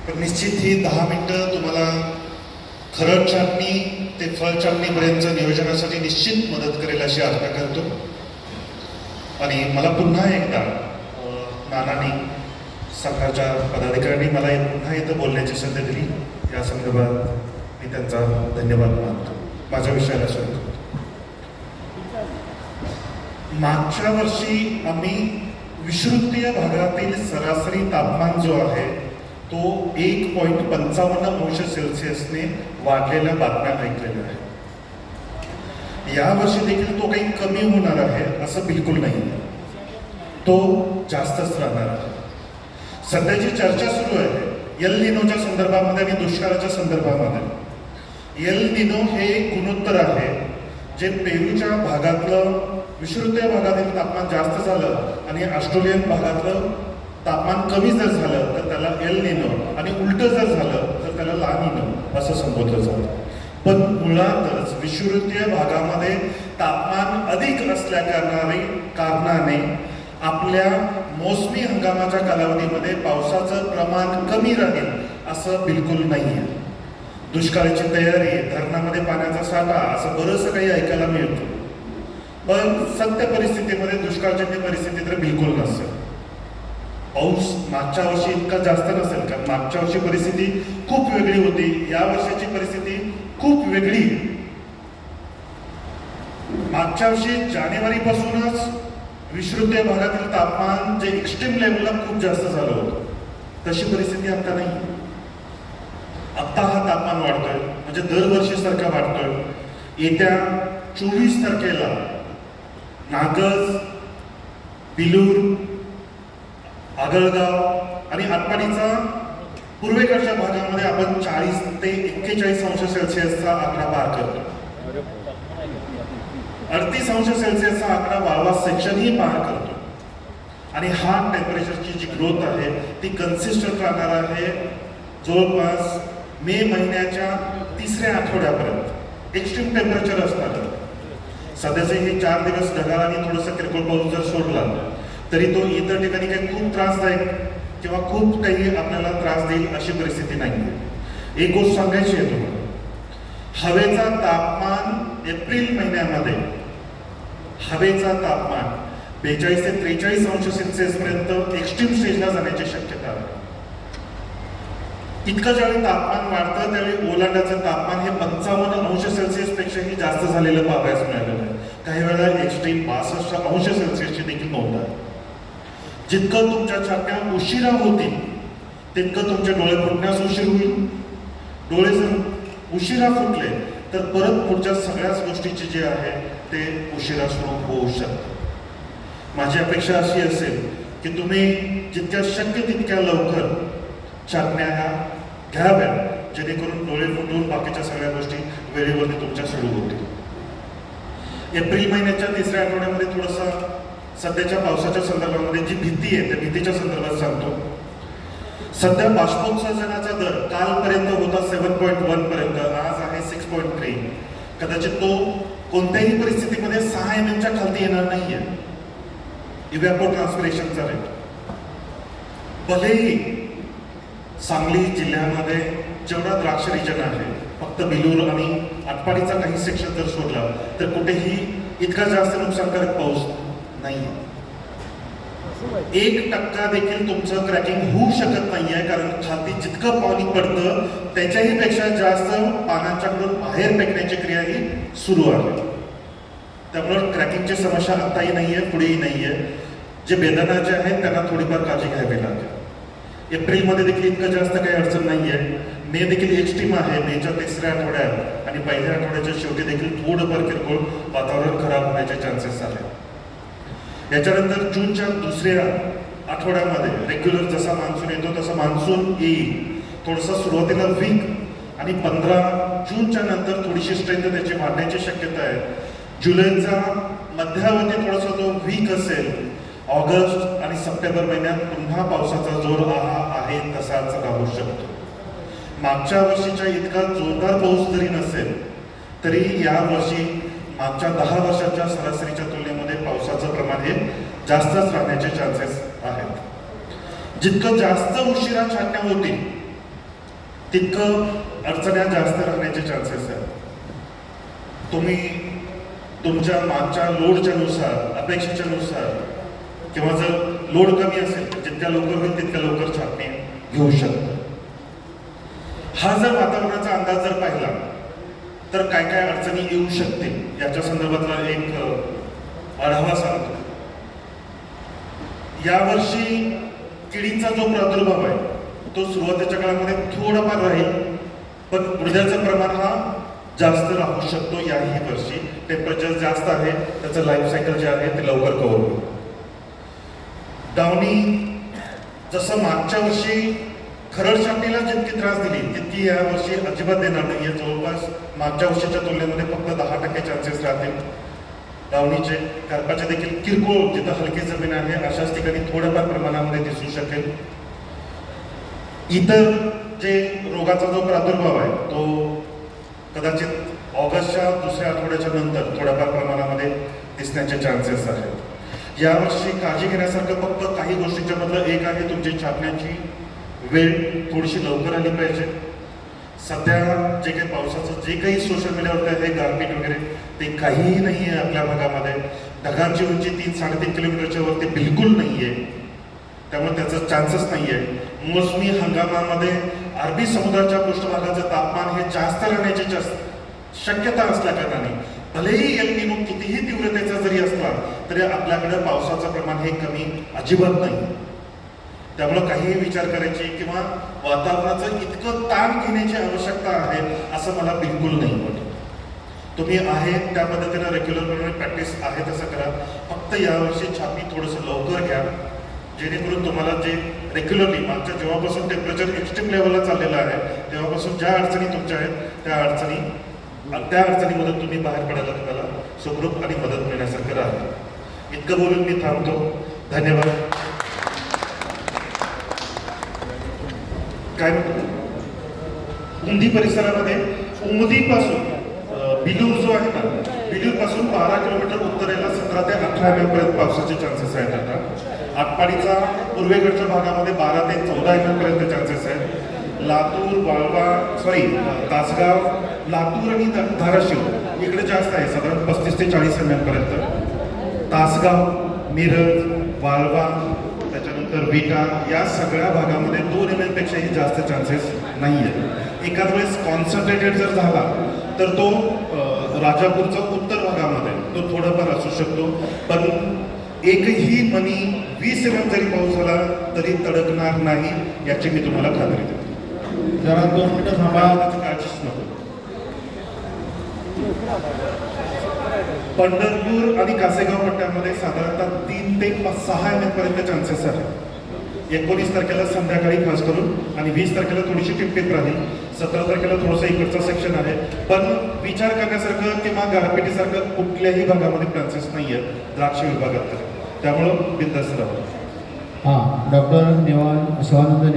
पण निश्चित ही 10 मिनिटं तुम्हाला खरड छाटणी ते फळ छाटणीपर्यंतचं नियोजनासाठी निश्चित मदत करेल अशी आशा करतो. आणि मला पुन्हा एकदा नानांनी संघाच्या पदाधिकाऱ्यांनी मला पुन्हा इथं बोलण्याची संधी दिली. या संदर्भात मी त्यांचा धन्यवाद मानतो. माझ्या विषयाला सुरू करतो. मागच्या वर्षी आम्ही विषुवतीय भागातील सरासरी तापमान जो आहे तो 1.55 अंश सेल्सिअसने वाढलेल्या बातम्या ऐकलेल्या आहेत. यावर्षी देखील तो काही कमी होणार आहे असं बिलकुल नाही, तो जास्तच राहणार आहे. सध्याची चर्चा सुरू आहे एल निनोच्या संदर्भामध्ये आणि दुष्काळाच्या संदर्भामध्ये. एल निनो हे एक गुणोत्तर आहे जे पेरूच्या भागातलं विषुवतीय भागातील तापमान जास्त झालं आणि ऑस्ट्रेलियन भागातलं तापमान कमी जर झालं तर त्याला एल निनो आणि उलटं जर झालं तर त्याला ला निनो असं संबोधलं जातं. पण मुळातच विषुवतीय भागामध्ये तापमान अधिक असल्या कारणाने आपल्या मोसमी हंगामाच्या कालावधीमध्ये पावसाचं प्रमाण कमी राहील असं बिलकुल नाही आहे. दुष्काळाची तयारी, धरणामध्ये पाण्याचा साठा असं बरंचसं काही ऐकायला मिळतं. पण सत्य परिस्थितीमध्ये दुष्काळजन्य परिस्थिती तर बिलकुल नसेल. पाऊस मागच्या वर्षी इतका जास्त नसेल, कारण मागच्या वर्षी परिस्थिती खूप वेगळी होती. या वर्षाची परिस्थिती खूप वेगळी. मागच्या वर्षी जानेवारीपासूनच विषुवतीय भागातील तापमान जे एक्स्ट्रीम लेवलला खूप जास्त झालं होतं, तशी परिस्थिती आता नाही. आत्ता हा तापमान वाढतोय, म्हणजे दरवर्षीसारखा वाढतोय. येत्या 24 तारखेला नागज, बिलूर, आगळगाव आणि आटपाडीचा पूर्वेकडच्या भागामध्ये आपण 40 ते 41 अंश सेल्सिअसचा आकडा पार करतो. 38 अंश सेल्सिअसचा आकडा वाळवा सेक्शनही पार करतो. आणि हा टेम्परेचरची जी ग्रोथ आहे ती कन्सिस्टंट राहणार आहे जवळपास मे महिन्याच्या 3ऱ्या आठवड्यापर्यंत. एक्स्ट्रीम टेम्परेचर असणार. सध्याचे हे 4 दिवस ढगाळ आणि थोडंसं किरकोळ पाऊस जर सोडला तरी तो इतर ठिकाणी काही खूप त्रासदायक किंवा खूप काही आपल्याला त्रास देईल अशी परिस्थिती नाही आहे. एक गोष्ट सांगायची आहे तुम्हाला, हवेचा तापमान एप्रिल महिन्यामध्ये हवेचा तापमान 42 ते 43 अंश सेल्सिअस पर्यंत एक्स्ट्रीम स्टेजला जाण्याची शक्यता आहे. इतकं ज्यावेळी तापमान वाढतं त्यावेळी ओलांडाचं तापमान हे 55 अंश सेल्सिअस पेक्षाही जास्त झालेलं पाहायला मिळालेलं आहे. काही वेळा एक्स्ट्रीम 62 अंश सेल्सिअसची देखील नोंद आहे. जितकं तुमच्या छात्या उशिरा होतील तितकं तुमचे डोळे फुटण्यास उशीर होईल. डोळे जर उशिरा फुटले तर परत पुढच्या सगळ्याच गोष्टीची जे आहे ते उशिरा सुरू होऊ शकतं. माझी अपेक्षा अशी असेल की तुम्ही जितक्या शक्य तितक्या लवकर छाटण्या घ्याव्या, जेणेकरून डोळे फुटून बाकीच्या सगळ्या गोष्टी वेळेवरती तुमच्या सुरू होतील. एप्रिल महिन्याच्या 3ऱ्या आठवड्यामध्ये थोडंसं सध्याच्या पावसाच्या संदर्भामध्ये जी भीती आहे त्या भीतीच्या संदर्भात सांगतो. सध्या बाष्पोत्सर्जनाचा दर कालपर्यंत होता 7.1 पर्यंत, आज आहे 6.3. कदाचित तो कोणत्याही परिस्थितीमध्ये 6 mm खालती येणार नाहीये इव्हॅपोट्रान्सपिरेशनचा रेट. भलेही सांगली जिल्ह्यामध्ये जेवढा द्राक्ष रिजन आहे फक्त बिलूर आणि आटपाडीचा काही सेक्शन जर सोडला तर कुठेही इतका जास्त नुकसानकारक पाऊस नाही. 1% देखील तुमचं क्रॅकिंग होऊ शकत नाहीये, कारण खालती जितकं पाणी पडतं त्याच्याही पेक्षा जास्त पानांच्याकडून बाहेर फेकण्याची क्रिया ही सुरू आहे. त्यामुळे क्रॅकिंगची समस्या आत्ताही नाहीये, पुढेही नाहीये. जे बेदानाचे आहेत त्यांना थोडीफार काळजी घ्यावी लागेल. एप्रिलमध्ये देखील इतकं जास्त काही अडचण नाहीये. मे देखील एक्स्ट्रीम आहे. मेच्या 3ऱ्या आठवड्यात आणि पहिल्या आठवड्याच्या शेवटी देखील थोडंफार किरकोळ वातावरण खराब होण्याचे चान्सेस आहेत. याच्यानंतर जूनच्या 2ऱ्या आठवड्यामध्ये रेग्युलर जसा मान्सून येतो तसा मान्सून येईल. थोडंसं सुरुवातीला वीक आणि 15 जूनच्या नंतर थोडीशी स्ट्रेंथ त्याची वाढण्याची शक्यता आहे. जुलैचा मध्यावधी थोडासा तो वीक असेल. ऑगस्ट आणि सप्टेंबर महिन्यात पुन्हा पावसाचा जोर आहे तसाच राहू शकतो. मागच्या वर्षीच्या इतका जोरदार पाऊस जरी नसेल तरी या वर्षी मागच्या 10 वर्षाच्या सरासरीच्या तुलनेमध्ये पावसाचं प्रमाण हे जास्तच राहण्याचे चान्सेस आहेत. जितकं जास्त उशिरा छाटण्या होतील तितकं अडचण्या जास्त राहण्याचे चान्सेस आहेत. तुम्ही तुमच्या मागच्या लोडच्या नुसार, अपेक्षेच्या नुसार, किंवा जर लोड कमी असेल जितक्या लवकर होईल तितक्या लवकर छापणी घेऊ शकता. हा जर वातावरणाचा अंदाज जर पाहिला तर काय काय अडचणी येऊ शकते याच्या संदर्भातला एक आढावा सांगतो. यावर्षी किडींचा जो प्रादुर्भाव आहे तो सुरुवातीच्या काळामध्ये थोडाफार राहील, पण गुडघ्याचं प्रमाण हा जास्त राहू शकतो. याही वर्षी टेम्परेचर जास्त आहे, त्याचं लाईफ सायकल जे आहे ते लवकर कव्हर होईल. डावणी जसं मागच्या वर्षी खरड छापणीला जितकी त्रास दिली तितकी या वर्षी अजिबात देणार नाही आहे. जवळपास मागच्या वर्षीच्या तुलनेमध्ये फक्त 10% चान्सेस राहतील डावणीचे. करपाचे देखील किरकोळ जिथं हलकी जमीन आहे अशाच ठिकाणी थोड्याफार प्रमाणामध्ये दिसू शकेल. इतर जे रोगाचा जो प्रादुर्भाव आहे तो कदाचित ऑगस्टच्या दुसऱ्या आठवड्याच्या नंतर थोड्याफार प्रमाणामध्ये दिसण्याचे चान्सेस आहेत. यावर्षी काळजी घेण्यासारखं फक्त काही गोष्टींच्या मधलं एक आहे, तुमची छापण्याची वेळ थोडीशी लवकर आली पाहिजे. सध्या जे काही पावसाचं जे काही सोशल मीडियावरती आहे गारपीट वगैरे ते काहीही नाही आहे आपल्या भागामध्ये. ढगांची उंची 3-3.5 किलोमीटरच्या वरती बिलकुल नाही आहे, त्यामुळे त्याचा चान्सेस नाही आहे. मोसमी हंगामामध्ये अरबी समुद्राच्या पृष्ठभागाचं तापमान हे जास्त राहण्याची शक्यता असल्या कारणाने भलेही एल निनो कितीही तीव्रतेचा जरी असला तरी आपल्याकडे पावसाचं प्रमाण हे कमी अजिबात नाही. त्यामुळं काहीही विचार करायची किंवा वातावरणाचं इतकं ताण घेण्याची आवश्यकता आहे असं मला बिलकुल नाही वाटत. तुम्ही आहे त्या पद्धतीनं रेग्युलरप्रमाणे प्रॅक्टिस आहे तसं करा. फक्त यावर्षी छापी थोडंसं लवकर घ्या, जेणेकरून तुम्हाला जे रेग्युलरली मागच्या जेव्हापासून टेम्परेचर एक्स्ट्रीम लेवलला चाललेलं आहे तेव्हापासून ज्या अडचणी तुमच्या आहेत त्या अडचणीमधून तुम्ही बाहेर पडायला तुम्हाला सुखरूप आणि मदत मिळण्यासारखं राहतं. इतकं बोलून मी थांबतो. धन्यवाद. काय म्हणतो, उमदी परिसरामध्ये उमदीपासून बिलूर जो आहे ना, बिलूरपासून 12 किलोमीटर उत्तरेला 17 ते 18 mm पर्यंत पावसाचे चान्सेस आहेत. आता आटपाडीचा पूर्वेकडच्या भागामध्ये 12 ते 14 mm पर्यंत चान्सेस आहेत. लातूर, तासगाव, लातूर आणि धाराशिव इकडे जास्त आहे, साधारण 35 ते 40 mm पर्यंत. तासगाव, मिरज, वाळवा, त्याच्यानंतर विटा या सगळ्या भागामध्ये 2 mm पेक्षाही जास्त चान्सेस नाही आहेत. एखाद वेळेस कॉन्सन्ट्रेटेड जर झाला तर तो राजापूरचा उत्तर भागामध्ये तो थोडाफार असू शकतो, पण एकही मनी 20 mm जरी पाऊस झाला तरी तडकणार नाही याची मी तुम्हाला खात्री देतो. जरा 2 मिनिटं थांबा, काळजीच नको. पंढरपूर आणि कासेगाव पट्ट्यामध्ये साधारणतः 3 ते 6 mm पर्यंत चान्सेस आहेत. 19 तारखेला संध्याकाळी खास करून आणि 20 तारखेला थोडीशी टिपटिप राहील. 17 तारखेला थोडंसं इकडचं सेक्शन आहे, पण विचार करण्यासारखं किंवा गारपिटीसारखं कुठल्याही भागामध्ये चान्सेस नाही आहेत द्राक्ष विभागात. त्यामुळं बिंदास्त राहतो. हां, डॉक्टर शिवानंद